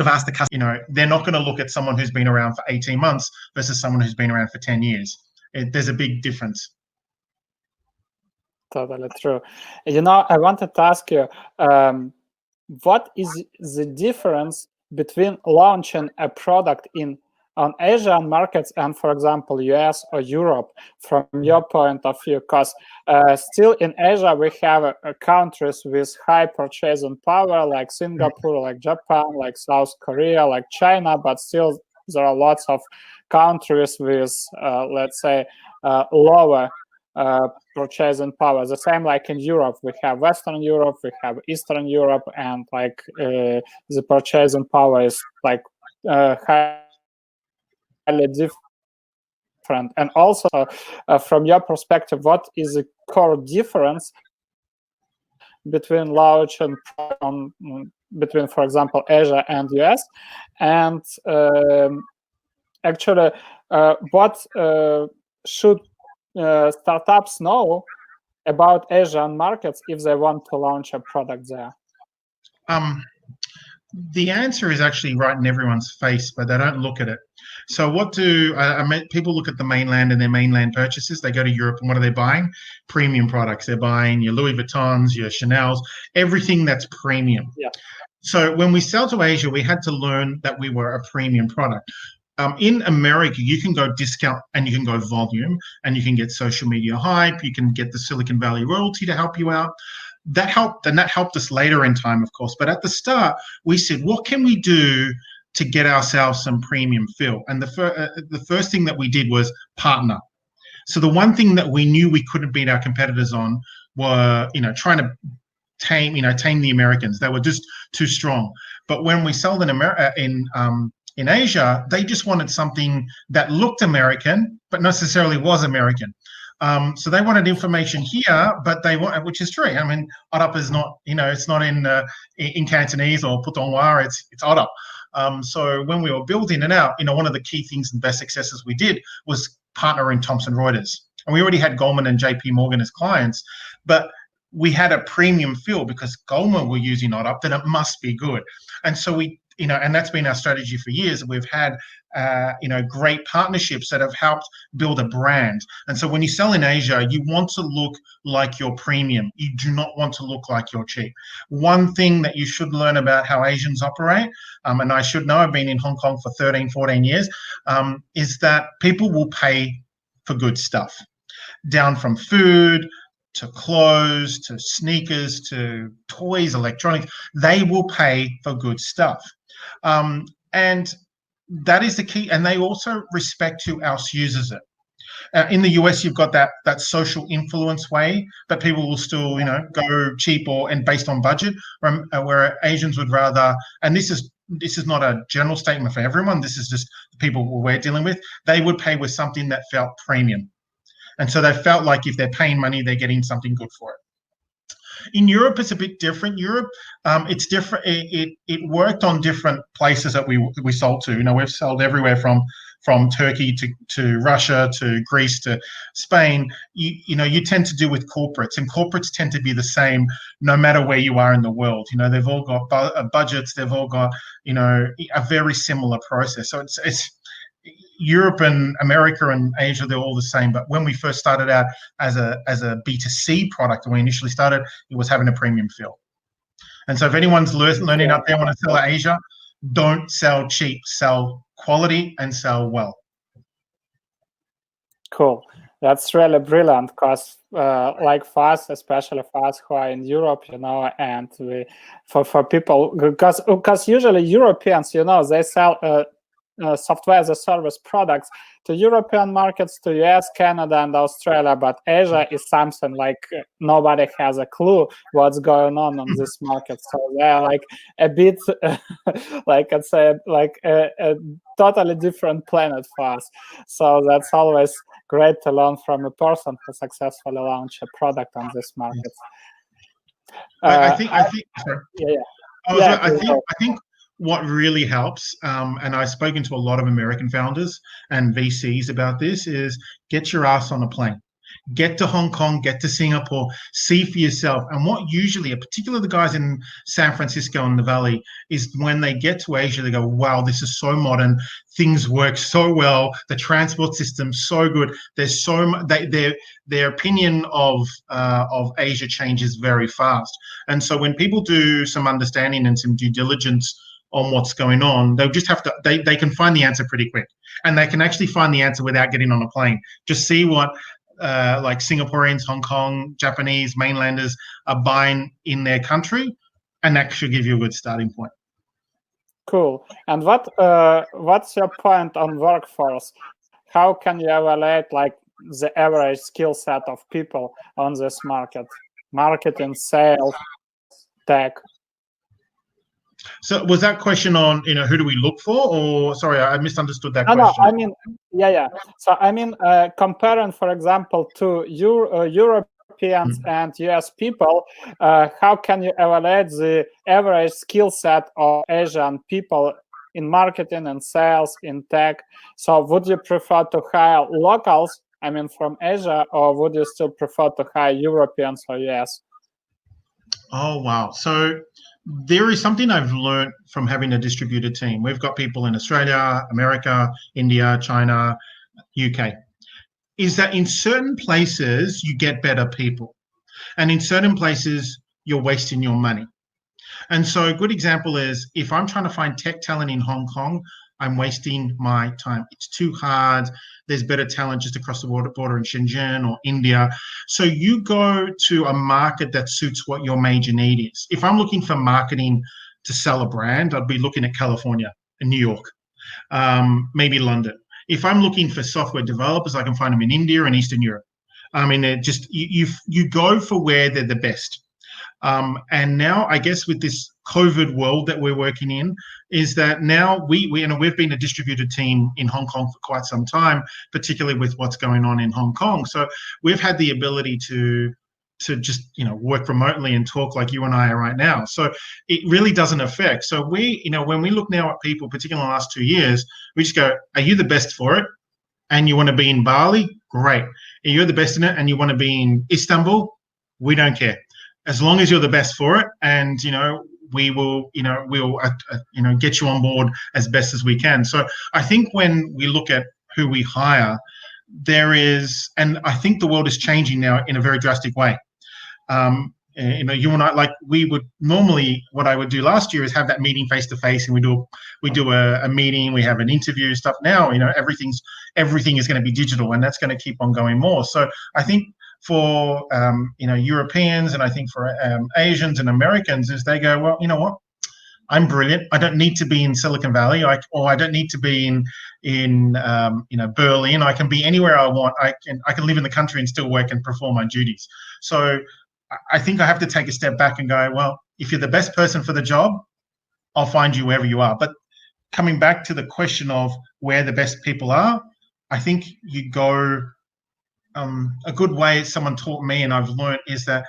have asked the customer, they're not going to look at someone who's been around for 18 months versus someone who's been around for 10 years. There's a big difference. Totally true. I wanted to ask you, what is the difference between launching a product on Asian markets and, for example, US or Europe, from your point of view? Because still in Asia, we have countries with high purchasing power, like Singapore, like Japan, like South Korea, like China, but still there are lots of countries with, let's say, lower purchasing power. The same like in Europe, we have Western Europe, we have Eastern Europe, and like the purchasing power is like highly different. And also, from your perspective, what is the core difference between launch and between, for example, Asia and US? And actually, what should startups know about Asian markets if they want to launch a product there? The answer is actually right in everyone's face, but they don't look at it. So what do people look at the mainland and their mainland purchases? They go to Europe, and what are they buying? Premium products. They're buying your Louis Vuittons, your Chanels, everything that's premium. Yeah. So when we sell to Asia, we had to learn that we were a premium product. In America, you can go discount and you can go volume, and you can get social media hype. You can get the Silicon Valley royalty to help you out. That helped, and that helped us later in time, of course. But at the start, we said, what can we do to get ourselves some premium feel? And the first thing that we did was partner. So the one thing that we knew we couldn't beat our competitors on were, trying to tame the Americans. They were just too strong. But when we sold in Asia, they just wanted something that looked American, but necessarily was American. So they wanted information here, but they want, which is true. I mean, Oddup is not, it's not in Cantonese or Putonghua, it's Oddup. So when we were building it out, one of the key things and best successes we did was partnering Thomson Reuters. And we already had Goldman and JP Morgan as clients, but we had a premium feel because Goldman were using Oddup, then it must be good. And so we, and that's been our strategy for years. We've had, great partnerships that have helped build a brand. And so when you sell in Asia, you want to look like you're premium. You do not want to look like you're cheap. One thing that you should learn about how Asians operate, and I should know, I've been in Hong Kong for 13, 14 years, is that people will pay for good stuff, down from food to clothes, to sneakers, to toys, electronics. They will pay for good stuff. And that is the key. And they also respect who else uses it. In the US, you've got that social influence way, but people will still, go cheap and based on budget, where Asians would rather, and this is not a general statement for everyone, this is just the people we're dealing with, they would pay with something that felt premium. And so they felt like if they're paying money, they're getting something good for it. In Europe, it's a bit different. Europe, it's different. It worked on different places that we sold to. We've sold everywhere from Turkey to Russia to Greece to Spain. You tend to deal with corporates, and corporates tend to be the same no matter where you are in the world. They've all got budgets. They've all got a very similar process. So it's Europe and America and Asia, they're all the same. But when we first started out as a B2C product, when we initially started, it was having a premium feel. And so if anyone's learning out there, want to sell to Asia, don't sell cheap, sell quality and sell well. Cool. That's really brilliant because like for us, especially for us who are in Europe, and for people, because usually Europeans, they sell software as a service products to European markets, to US, Canada, and Australia, but Asia is something like nobody has a clue what's going on this market. So they're like a bit, like I'd say, like a totally different planet for us. So that's always great to learn from a person who successfully launched a product on this market. I think what really helps, and I've spoken to a lot of American founders and VCs about this, is get your ass on a plane. Get to Hong Kong, get to Singapore, see for yourself. And what usually, particularly the guys in San Francisco and the Valley, is when they get to Asia, they go, wow, this is so modern. Things work so well. The transport system's so good. There's so much, their opinion of Asia changes very fast. And so when people do some understanding and some due diligence on what's going on, they'll just have to, they can find the answer pretty quick. And they can actually find the answer without getting on a plane. Just see what like Singaporeans, Hong Kong, Japanese, mainlanders are buying in their country, and that should give you a good starting point. Cool. And what's your point on workforce? How can you evaluate like the average skill set of people on this market? Marketing, sales, tech. So was that question on, who do we look for, or sorry, I misunderstood that question. No, I mean, yeah. So I mean, comparing, for example, to Europeans and US people, how can you evaluate the average skill set of Asian people in marketing and sales, in tech? So would you prefer to hire locals, I mean, from Asia, or would you still prefer to hire Europeans or US? Oh, wow. So there is something I've learned from having a distributed team. We've got people in Australia, America, India, China, UK. Is that in certain places you get better people, and in certain places you're wasting your money. And so a good example is if I'm trying to find tech talent in Hong Kong, I'm wasting my time. It's too hard. There's better talent just across the border in Shenzhen or India. So you go to a market that suits what your major need is. If I'm looking for marketing to sell a brand, I'd be looking at California and New York, maybe London. If I'm looking for software developers, I can find them in India and Eastern Europe. I mean, they're just you go for where they're the best. And now, I guess, with this COVID world that we're working in, is that now we've been a distributed team in Hong Kong for quite some time, particularly with what's going on in Hong Kong. So we've had the ability to just work remotely and talk like you and I are right now. So it really doesn't affect. So when we look now at people, particularly in the last 2 years, we just go, are you the best for it? And you want to be in Bali? Great. If you're the best in it and you want to be in Istanbul? We don't care. As long as you're the best for it, and we will get you on board as best as we can. So I think when we look at who we hire, and I think the world is changing now in a very drastic way. You and I, like, we would normally, what I would do last year is have that meeting face to face, and we do a meeting, we have an interview stuff. Now everything is going to be digital, and that's going to keep on going more. So I think for Europeans, and I think for Asians and Americans, is they go, well, you know what, I'm brilliant. I don't need to be in Silicon Valley, or I don't need to be in Berlin. I can be anywhere I want. I can live in the country and still work and perform my duties. So I think I have to take a step back and go, well, if you're the best person for the job, I'll find you wherever you are. But coming back to the question of where the best people are, I think you go. A good way someone taught me, and I've learned, is that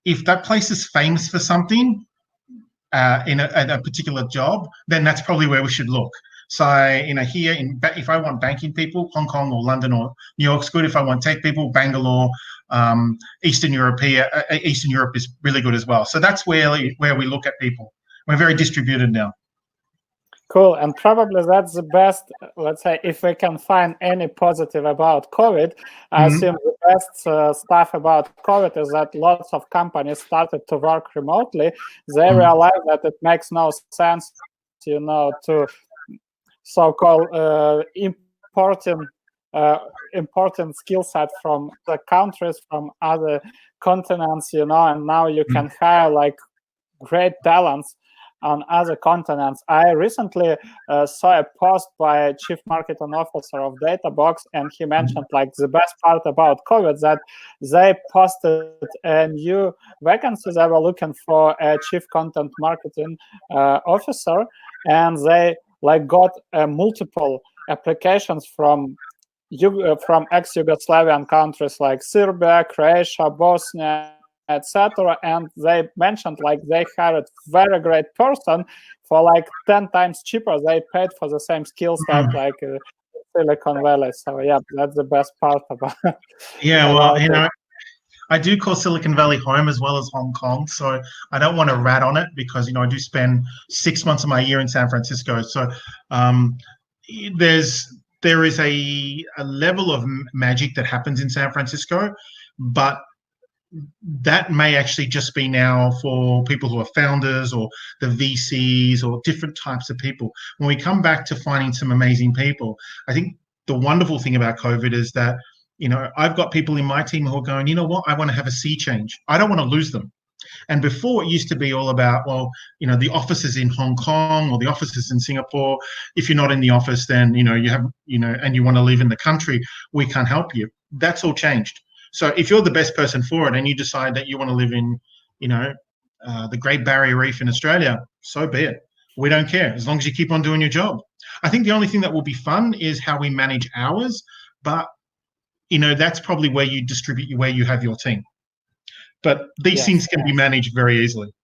if that place is famous for something in a particular job, then that's probably where we should look. So here if I want banking people, Hong Kong or London or New York's good. If I want tech people, Bangalore, Eastern Europe is really good as well. So that's where we look at people. We're very distributed now. Cool. And probably that's the best, let's say, if we can find any positive about COVID, I assume the best stuff about COVID is that lots of companies started to work remotely. They realized that it makes no sense, to so-called important skill set from the countries, from other continents, and now you can hire like great talents on other continents. I recently saw a post by a chief marketing officer of Databox, and he mentioned like the best part about COVID that they posted a new vacancy. They were looking for a chief content marketing officer, and they got multiple applications from ex-Yugoslavian countries like Serbia, Croatia, Bosnia, etc. And they mentioned like they hired very great person for like 10 times cheaper. They paid for the same skill set, like Silicon Valley. So yeah, that's the best part about Yeah, well, about it. I do call Silicon Valley home as well as Hong Kong, so I don't want to rat on it because I do spend 6 months of my year in San Francisco. So um, there is a level of magic that happens in San Francisco, but that may actually just be now for people who are founders or the VCs or different types of people. When we come back to finding some amazing people, I think the wonderful thing about COVID is that, I've got people in my team who are going, you know what, I want to have a sea change. I don't want to lose them. And before it used to be all about, well, the offices in Hong Kong or the offices in Singapore. If you're not in the office, then, you have, and you want to live in the country, we can't help you. That's all changed. So if you're the best person for it and you decide that you want to live in, the Great Barrier Reef in Australia, so be it. We don't care as long as you keep on doing your job. I think the only thing that will be fun is how we manage hours, but that's probably where you distribute where you have your team. But these things can be managed very easily.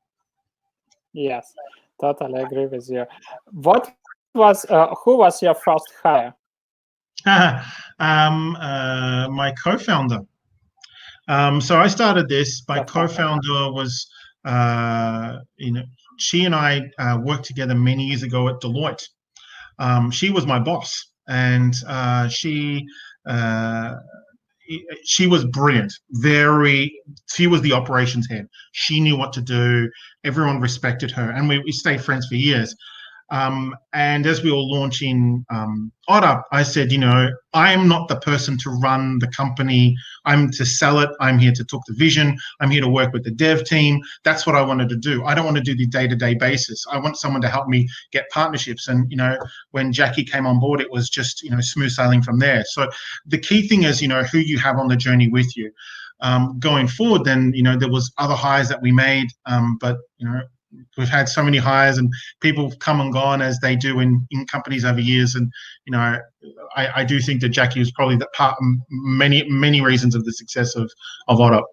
Yes, totally agree with you. Who was your first hire? My co-founder. So I started this. My co-founder was, she and I worked together many years ago at Deloitte. She was my boss, and she was brilliant. She was the operations head. She knew what to do. Everyone respected her, and we stayed friends for years. And as we were launching Oddup, I said, I am not the person to run the company. I'm to sell it. I'm here to talk the vision. I'm here to work with the dev team. That's what I wanted to do. I don't want to do the day-to-day basis. I want someone to help me get partnerships. And, when Jackie came on board, it was just, smooth sailing from there. So the key thing is, who you have on the journey with you. Going forward, then, there was other hires that we made, but, we've had so many hires and people come and gone as they do in companies over years. And, I do think that Jackie was probably the part, many reasons of the success of Oddup.